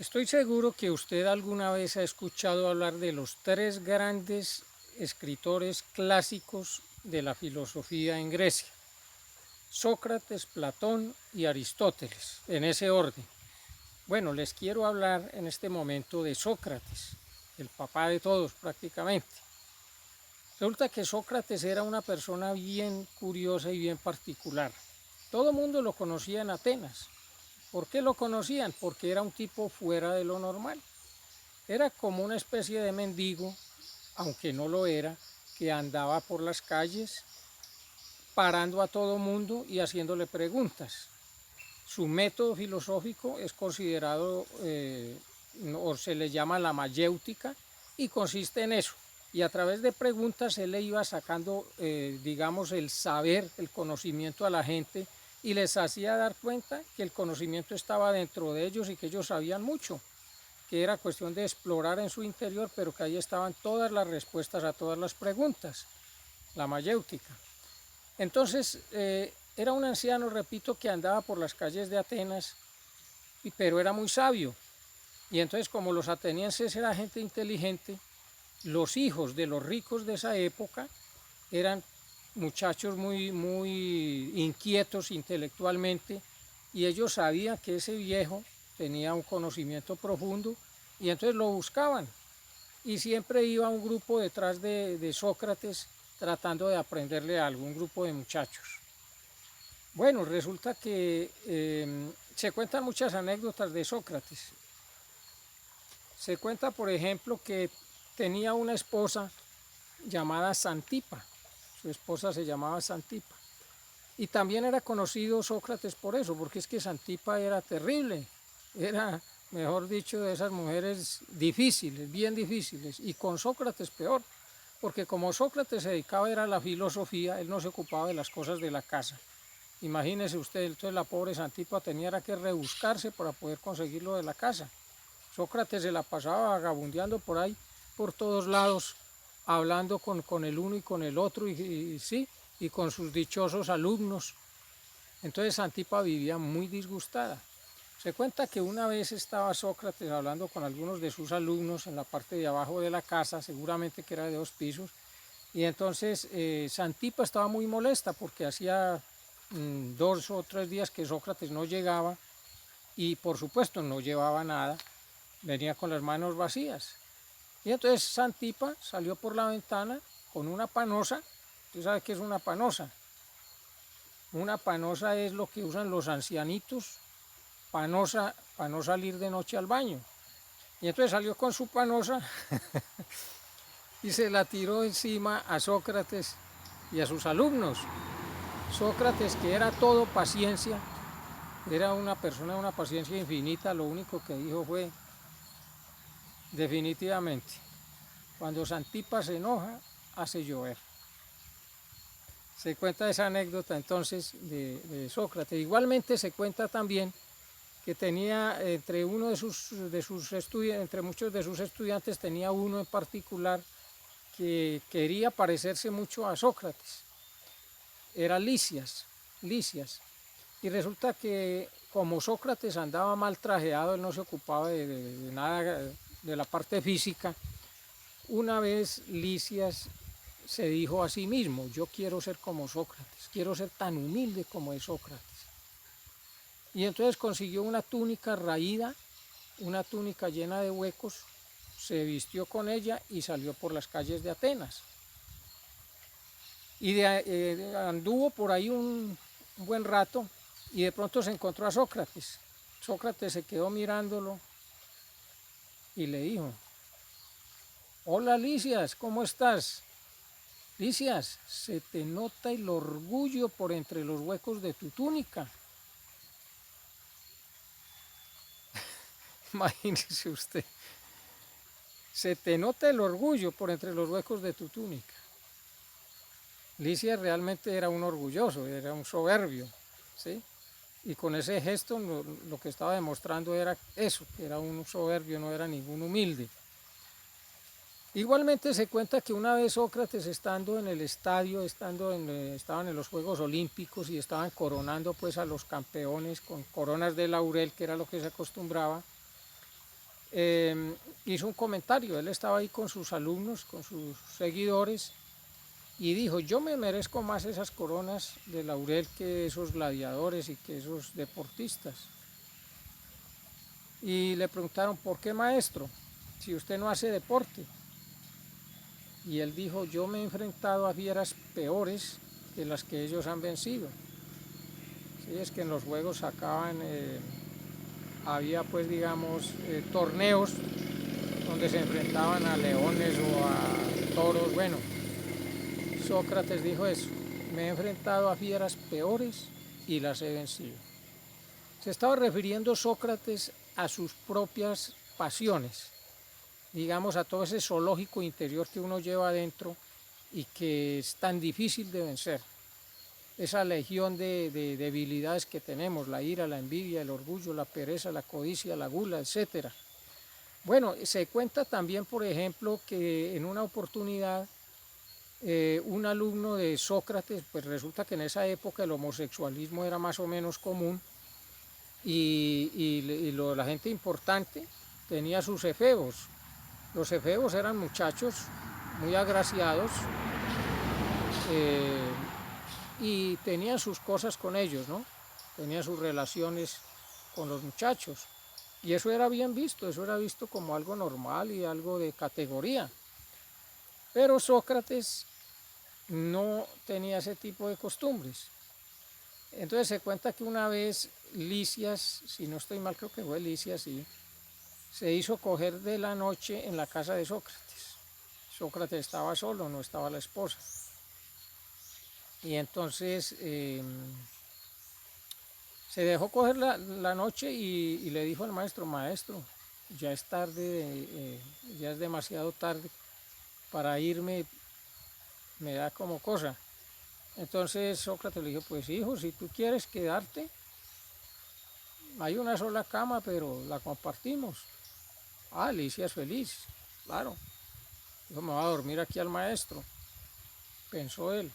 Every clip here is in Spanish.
Estoy seguro que usted alguna vez ha escuchado hablar de los tres grandes escritores clásicos de la filosofía en Grecia: Sócrates, Platón y Aristóteles, en ese orden. Bueno, les quiero hablar en este momento de Sócrates, el papá de todos prácticamente. Resulta que Sócrates era una persona bien curiosa y bien particular. Todo el mundo lo conocía en Atenas. ¿Por qué lo conocían? Porque era un tipo fuera de lo normal. Era como una especie de mendigo, aunque no lo era, que andaba por las calles parando a todo mundo y haciéndole preguntas. Su método filosófico es considerado, o se le llama la mayéutica, y consiste en eso. Y a través de preguntas él le iba sacando, digamos, el saber, el conocimiento a la gente, y les hacía dar cuenta que el conocimiento estaba dentro de ellos y que ellos sabían mucho, que era cuestión de explorar en su interior, pero que ahí estaban todas las respuestas a todas las preguntas, la mayéutica. Entonces, era un anciano, repito, que andaba por las calles de Atenas, pero era muy sabio. Y entonces, como los atenienses eran gente inteligente, los hijos de los ricos de esa época eran muchachos muy inquietos intelectualmente, y ellos sabían que ese viejo tenía un conocimiento profundo, y entonces lo buscaban. Y siempre iba un grupo detrás de Sócrates tratando de aprenderle algo, un grupo de muchachos. Bueno, resulta que se cuentan muchas anécdotas de Sócrates. Se cuenta, por ejemplo, que tenía una esposa llamada Santipa. Su esposa se llamaba Santipa. Y también era conocido Sócrates por eso, porque es que Santipa era terrible. Era, mejor dicho, de esas mujeres difíciles, bien difíciles. Y con Sócrates peor, porque como Sócrates se dedicaba a la filosofía, él no se ocupaba de las cosas de la casa. Imagínese usted, entonces la pobre Santipa tenía que rebuscarse para poder conseguir lo de la casa. Sócrates se la pasaba vagabundeando por ahí, por todos lados, hablando con el uno y con el otro, sí, y con sus dichosos alumnos. Entonces Santipa vivía muy disgustada. Se cuenta que una vez estaba Sócrates hablando con algunos de sus alumnos en la parte de abajo de la casa, seguramente que era de 2 pisos, y entonces Santipa estaba muy molesta porque hacía 2 o 3 días que Sócrates no llegaba, y por supuesto no llevaba nada, venía con las manos vacías. Y entonces Santipa salió por la ventana con una panosa. ¿Usted sabe qué es una panosa? Una panosa es lo que usan los ancianitos panosa para no salir de noche al baño. Y entonces salió con su panosa y se la tiró encima a Sócrates y a sus alumnos. Sócrates, que era todo paciencia, era una persona de una paciencia infinita, lo único que dijo fue: definitivamente, cuando Santipa se enoja, hace llover. Se cuenta esa anécdota entonces de Sócrates. Igualmente se cuenta también que tenía entre muchos de sus estudiantes, tenía uno en particular que quería parecerse mucho a Sócrates. Era Lisias. Y resulta que como Sócrates andaba mal trajeado, él no se ocupaba de nada de la parte física. Una vez Lisias se dijo a sí mismo: yo quiero ser como Sócrates, quiero ser tan humilde como es Sócrates. Y entonces consiguió una túnica raída, una túnica llena de huecos, se vistió con ella y salió por las calles de Atenas. Y anduvo por ahí un buen rato, y de pronto se encontró a Sócrates. Sócrates se quedó mirándolo y le dijo: hola Lisias, ¿cómo estás? Lisias, se te nota el orgullo por entre los huecos de tu túnica. Imagínese usted, se te nota el orgullo por entre los huecos de tu túnica. Lisias realmente era un orgulloso, era un soberbio, ¿sí? Y con ese gesto lo que estaba demostrando era eso, que era un soberbio, no era ningún humilde. Igualmente se cuenta que una vez Sócrates, estando en el estadio, estaban en los Juegos Olímpicos y estaban coronando pues a los campeones con coronas de laurel, que era lo que se acostumbraba, hizo un comentario. Él estaba ahí con sus alumnos, con sus seguidores, y dijo: yo me merezco más esas coronas de laurel que esos gladiadores y que esos deportistas. Y le preguntaron: ¿por qué, maestro? Si usted no hace deporte. Y él dijo: yo me he enfrentado a fieras peores que las que ellos han vencido. Sí, es que en los juegos sacaban, había pues digamos torneos donde se enfrentaban a leones o a toros. Bueno, Sócrates dijo eso: me he enfrentado a fieras peores y las he vencido. Se estaba refiriendo Sócrates a sus propias pasiones, digamos a todo ese zoológico interior que uno lleva adentro y que es tan difícil de vencer. Esa legión de debilidades que tenemos: la ira, la envidia, el orgullo, la pereza, la codicia, la gula, etc. Bueno, se cuenta también, por ejemplo, que en una oportunidad un alumno de Sócrates, pues resulta que en esa época el homosexualismo era más o menos común, la gente importante tenía sus efebos. Los efebos eran muchachos muy agraciados, eh, y tenían sus cosas con ellos, ¿no? Tenían sus relaciones con los muchachos. Y eso era bien visto, eso era visto como algo normal y algo de categoría. Pero Sócrates no tenía ese tipo de costumbres. Entonces se cuenta que una vez Lisias, si no estoy mal, creo que fue Lisias, sí, se hizo coger de la noche en la casa de Sócrates. Sócrates estaba solo, no estaba la esposa. Y entonces se dejó coger la noche y le dijo al maestro: maestro, ya es tarde, ya es demasiado tarde para irme, me da como cosa. Entonces Sócrates le dijo: pues hijo, si tú quieres quedarte, hay una sola cama, pero la compartimos. Ah, Alicia es feliz, claro. Dijo: me va a dormir aquí al maestro, pensó él.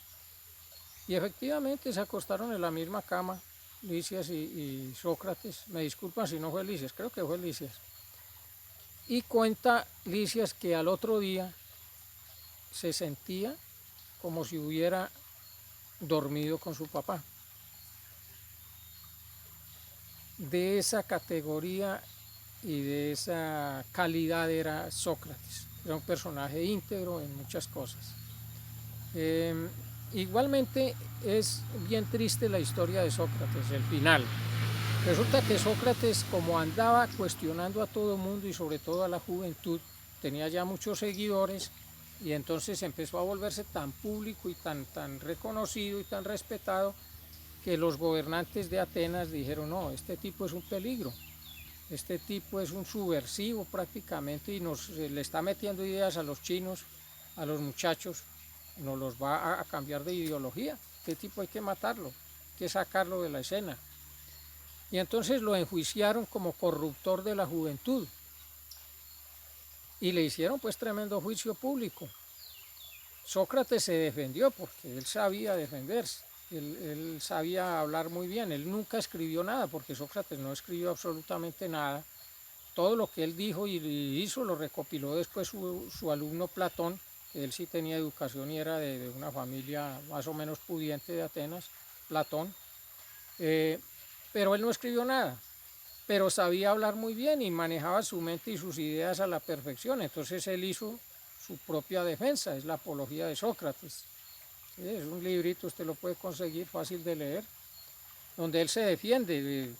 Y efectivamente se acostaron en la misma cama, Lisias y Sócrates. Me disculpan si no fue Lisias, creo que fue Lisias. Y cuenta Lisias que al otro día se sentía como si hubiera dormido con su papá. De esa categoría y de esa calidad era Sócrates. Era un personaje íntegro en muchas cosas. Igualmente es bien triste la historia de Sócrates, el final. Resulta que Sócrates, como andaba cuestionando a todo el mundo y sobre todo a la juventud, tenía ya muchos seguidores, y entonces empezó a volverse tan público y tan reconocido y tan respetado, que los gobernantes de Atenas dijeron: no, este tipo es un peligro, este tipo es un subversivo prácticamente, y le está metiendo ideas a los chinos, a los muchachos, nos los va a cambiar de ideología. Este tipo hay que matarlo, hay que sacarlo de la escena. Y entonces lo enjuiciaron como corruptor de la juventud y le hicieron pues tremendo juicio público. Sócrates se defendió porque él sabía defenderse, él sabía hablar muy bien. Él nunca escribió nada, porque Sócrates no escribió absolutamente nada. Todo lo que él dijo y hizo lo recopiló después su alumno Platón, que él sí tenía educación y era de una familia más o menos pudiente de Atenas, Platón. Pero él no escribió nada, pero sabía hablar muy bien y manejaba su mente y sus ideas a la perfección. Entonces él hizo su propia defensa, es la Apología de Sócrates. Sí, es un librito, usted lo puede conseguir, fácil de leer, donde él se defiende.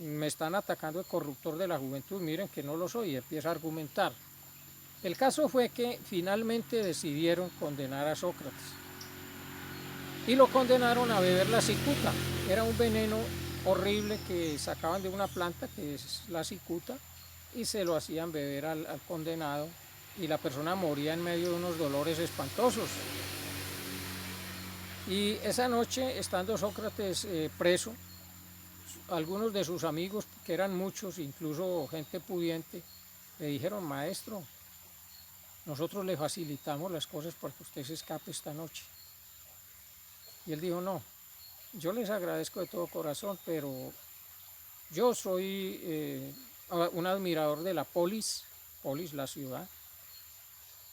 Me están atacando el corruptor de la juventud, miren que no lo soy, y empieza a argumentar. El caso fue que finalmente decidieron condenar a Sócrates y lo condenaron a beber la cicuta. Era un veneno horrible que sacaban de una planta que es la cicuta, y se lo hacían beber al condenado, y la persona moría en medio de unos dolores espantosos. Y esa noche, estando Sócrates preso, algunos de sus amigos, que eran muchos, incluso gente pudiente, le dijeron: maestro, nosotros le facilitamos las cosas para que usted se escape esta noche. Y él dijo: no, yo les agradezco de todo corazón, pero yo soy un admirador de la polis, la ciudad.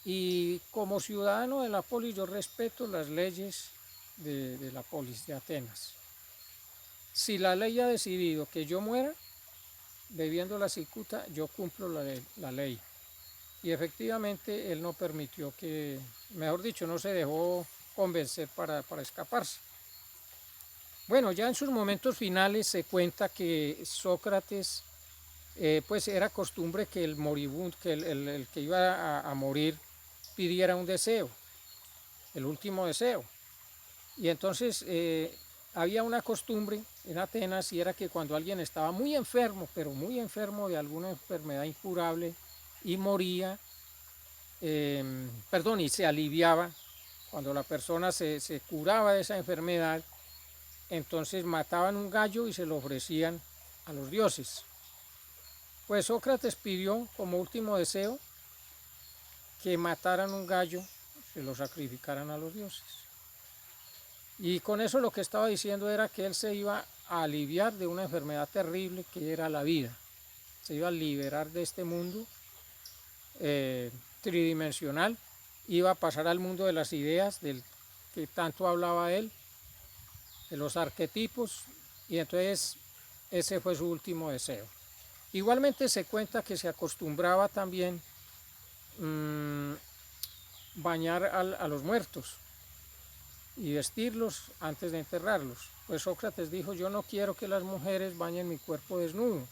Y como ciudadano de la polis yo respeto las leyes de la polis de Atenas. Si la ley ha decidido que yo muera bebiendo la cicuta, yo cumplo la ley. Y efectivamente él no permitió que, mejor dicho, no se dejó convencer para escaparse. Bueno, ya en sus momentos finales se cuenta que Sócrates, pues era costumbre que el moribundo, que el que iba a morir pidiera un deseo, el último deseo. Y entonces había una costumbre en Atenas y era que cuando alguien estaba muy enfermo, pero muy enfermo de alguna enfermedad incurable y moría, y se aliviaba, cuando la persona se curaba de esa enfermedad, entonces mataban un gallo y se lo ofrecían a los dioses. Pues Sócrates pidió como último deseo que mataran un gallo, se lo sacrificaran a los dioses. Y con eso lo que estaba diciendo era que él se iba a aliviar de una enfermedad terrible que era la vida. Se iba a liberar de este mundo tridimensional, iba a pasar al mundo de las ideas, del que tanto hablaba él, de los arquetipos, y entonces ese fue su último deseo. Igualmente se cuenta que se acostumbraba también bañar a los muertos y vestirlos antes de enterrarlos. Pues Sócrates dijo, yo no quiero que las mujeres bañen mi cuerpo desnudo,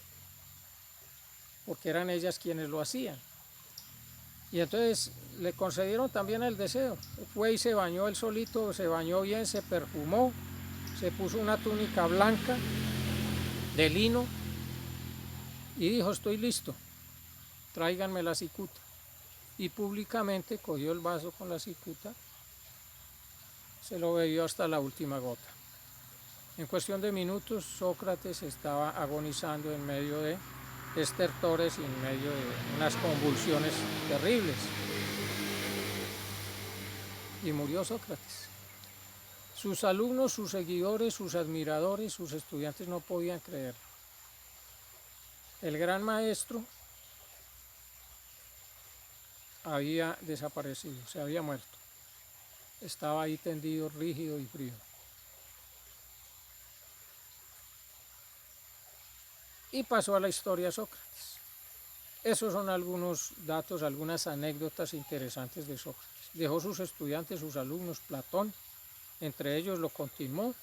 porque eran ellas quienes lo hacían. Y entonces le concedieron también el deseo. Fue y se bañó él solito, se bañó bien, se perfumó, se puso una túnica blanca de lino y dijo, estoy listo, tráiganme la cicuta. Y públicamente cogió el vaso con la cicuta, se lo bebió hasta la última gota. En cuestión de minutos, Sócrates estaba agonizando en medio de estertores y en medio de unas convulsiones terribles. Y murió Sócrates. Sus alumnos, sus seguidores, sus admiradores, sus estudiantes no podían creerlo. El gran maestro había desaparecido, se había muerto. Estaba ahí tendido, rígido y frío. Y pasó a la historia Sócrates. Esos son algunos datos, algunas anécdotas interesantes de Sócrates. Dejó sus estudiantes, sus alumnos, Platón, entre ellos lo continuó.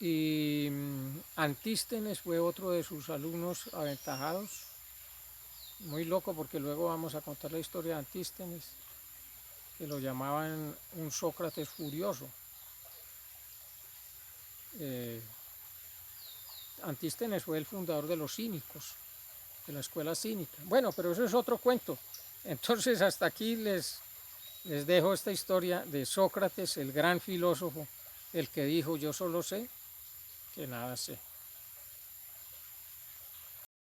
Y Antístenes fue otro de sus alumnos aventajados. Muy loco porque luego vamos a contar la historia de Antístenes, que lo llamaban un Sócrates furioso. Antístenes fue el fundador de los cínicos, de la escuela cínica. Bueno, pero eso es otro cuento. Entonces hasta aquí les dejo esta historia de Sócrates, el gran filósofo, el que dijo, yo solo sé que nada sé.